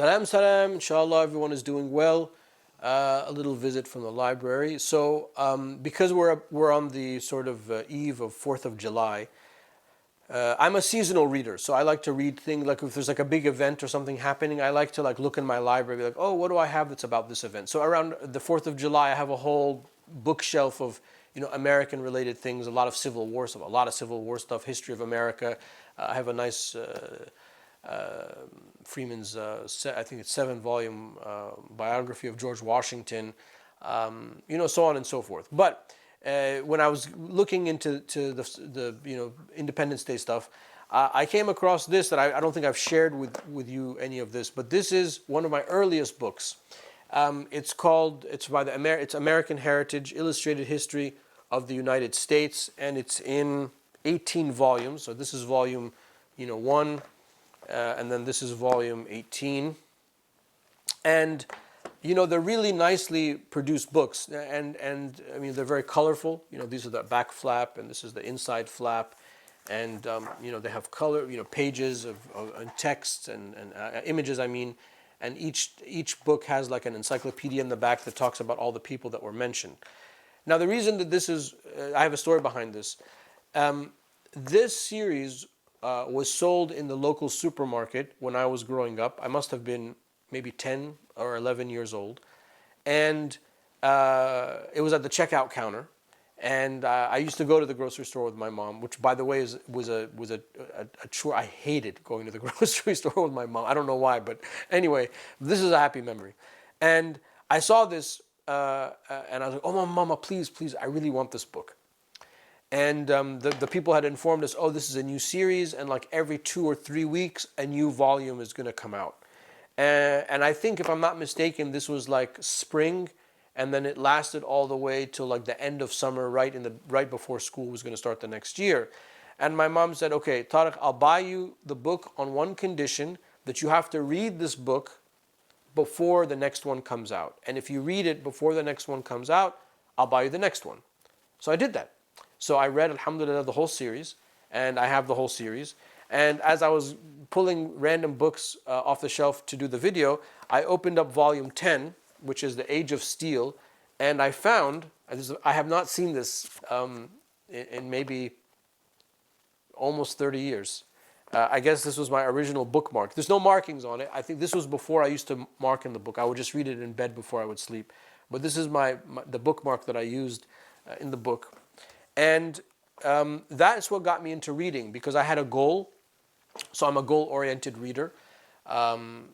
Salam, salam. Inshallah, everyone is doing well. A little visit from the library. So, because we're on the sort of eve of 4th of July, I'm a seasonal reader. So I like to read things like if there's like a big event or something happening, I like to like look in my library, be like, oh, what do I have that's about this event? So around the 4th of July, I have a whole bookshelf of American related things, a lot of Civil War stuff, a lot of Civil War stuff, history of America. I have a nice Freeman's, I think it's 7-volume biography of George Washington, so on and so forth. But when I was looking into the Independence Day stuff, I came across this that I don't think I've shared with you any of this, but this is one of my earliest books. It's American Heritage, Illustrated History of the United States, and it's in 18 volumes. So this is volume 1. And then this is volume 18. And, they're really nicely produced books. And I mean, they're very colorful. These are the back flap, and this is the inside flap. And, they have color, pages of text and images, I mean. And each book has like an encyclopedia in the back that talks about all the people that were mentioned. Now, the reason that this is, I have a story behind this. This series was sold in the local supermarket when I was growing up. I must have been maybe 10 or 11 years old. And it was at the checkout counter. And I used to go to the grocery store with my mom, which, by the way, was a chore. I hated going to the grocery store with my mom. I don't know why, but anyway, this is a happy memory. And I saw this, and I was like, oh, Mama, please, I really want this book. And the people had informed us, oh, this is a new series, and like every 2 or 3 weeks, a new volume is going to come out. And I think, if I'm not mistaken, this was like spring, and then it lasted all the way till like the end of summer, right before school was going to start the next year. And my mom said, okay, Tarek, I'll buy you the book on one condition, that you have to read this book before the next one comes out. And if you read it before the next one comes out, I'll buy you the next one. So I did that. So I read, alhamdulillah, the whole series, and I have the whole series. And as I was pulling random books off the shelf to do the video, I opened up volume 10, which is The Age of Steel, and I found, I have not seen this in maybe almost 30 years. I guess this was my original bookmark. There's no markings on it. I think this was before I used to mark in the book. I would just read it in bed before I would sleep. But this is the bookmark that I used in the book. And that's what got me into reading, because I had a goal. So I'm a goal-oriented reader,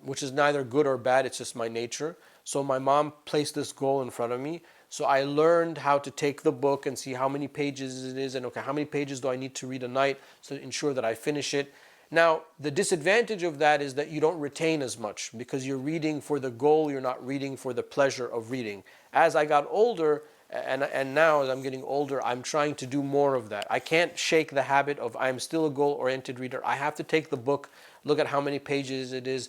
which is neither good or bad. It's just my nature. So my mom placed this goal in front of me. So I learned how to take the book and see how many pages it is, and okay, how many pages do I need to read a night to ensure that I finish it. Now, the disadvantage of that is that you don't retain as much, because you're reading for the goal, you're not reading for the pleasure of reading. As I got older, and now as I'm getting older, I'm trying to do more of that. I can't shake the habit of, I'm still a goal-oriented reader. I have to take the book, look at how many pages it is,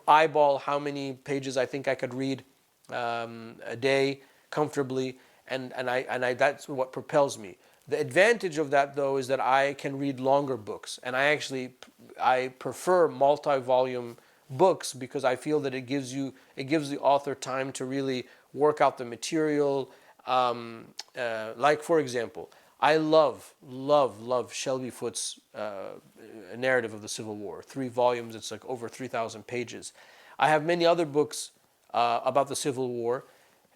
eyeball how many pages I think I could read a day comfortably, and that's what propels me. The advantage of that, though, is that I can read longer books, and I prefer multi-volume books, because I feel that it gives the author time to really work out the material. Like, for example, I love Shelby Foote's narrative of the Civil War. 3 volumes, it's like over 3,000 pages. I have many other books about the Civil War,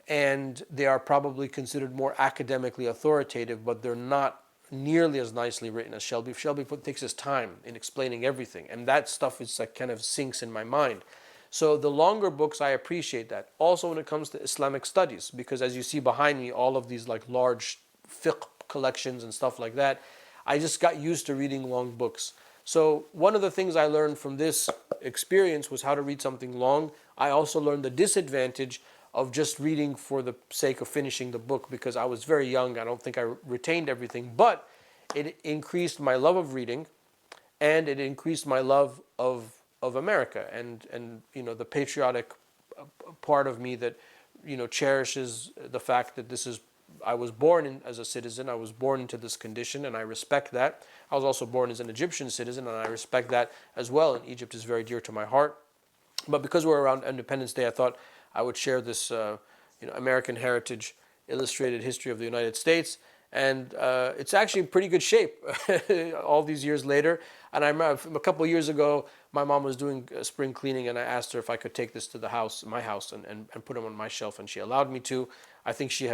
and they are probably considered more academically authoritative, but they're not nearly as nicely written as Shelby. Shelby Foote takes his time in explaining everything, and that stuff is like kind of sinks in my mind. So the longer books, I appreciate that. Also when it comes to Islamic studies, because as you see behind me, all of these like large fiqh collections and stuff like that, I just got used to reading long books. So one of the things I learned from this experience was how to read something long. I also learned the disadvantage of just reading for the sake of finishing the book, because I was very young. I don't think I retained everything, but it increased my love of reading, and it increased my love of America, and the patriotic part of me that cherishes the fact that I was born as a citizen. I was born into this condition, and I respect that. I was also born as an Egyptian citizen, and I respect that as well. And Egypt is very dear to my heart. But because we're around Independence Day, I thought I would share this American Heritage Illustrated History of the United States. And it's actually in pretty good shape all these years later. And I remember a couple of years ago, my mom was doing spring cleaning, and I asked her if I could take this to the house, my house, and put them on my shelf, and she allowed me to. I think she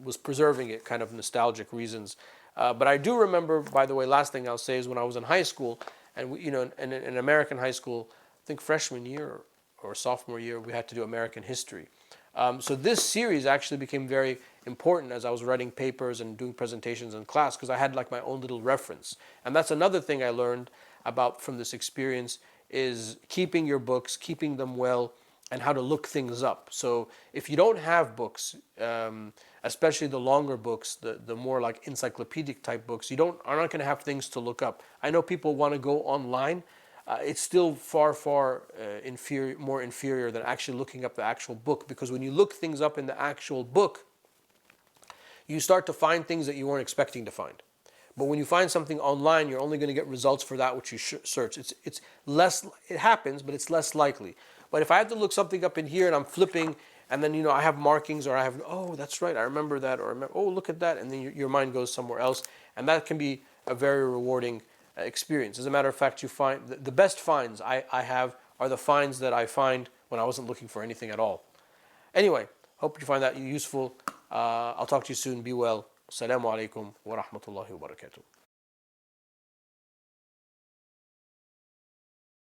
was preserving it, kind of nostalgic reasons. But I do remember, by the way, last thing I'll say is when I was in high school, and in American high school, I think freshman year or sophomore year, we had to do American history. So this series actually became very important as I was writing papers and doing presentations in class, because I had like my own little reference. And that's another thing I learned about from this experience, is keeping your books, keeping them well, and how to look things up. So if you don't have books, especially the longer books, the more like encyclopedic type books, are not going to have things to look up. I know people want to go online. It's still far more inferior than actually looking up the actual book, because when you look things up in the actual book, you start to find things that you weren't expecting to find. But when you find something online, you're only going to get results for that which you search. It's less. It happens, but it's less likely. But if I have to look something up in here and I'm flipping, and then I have markings, or I have, oh, that's right, I remember that, or oh, look at that, and then your mind goes somewhere else, and that can be a very rewarding experience. As a matter of fact, you find the best finds I have are the finds that I find when I wasn't looking for anything at all. Anyway, hope you find that useful. I'll talk to you soon. Be well. Assalamu alaikum wa rahmatullahi wa barakatuh.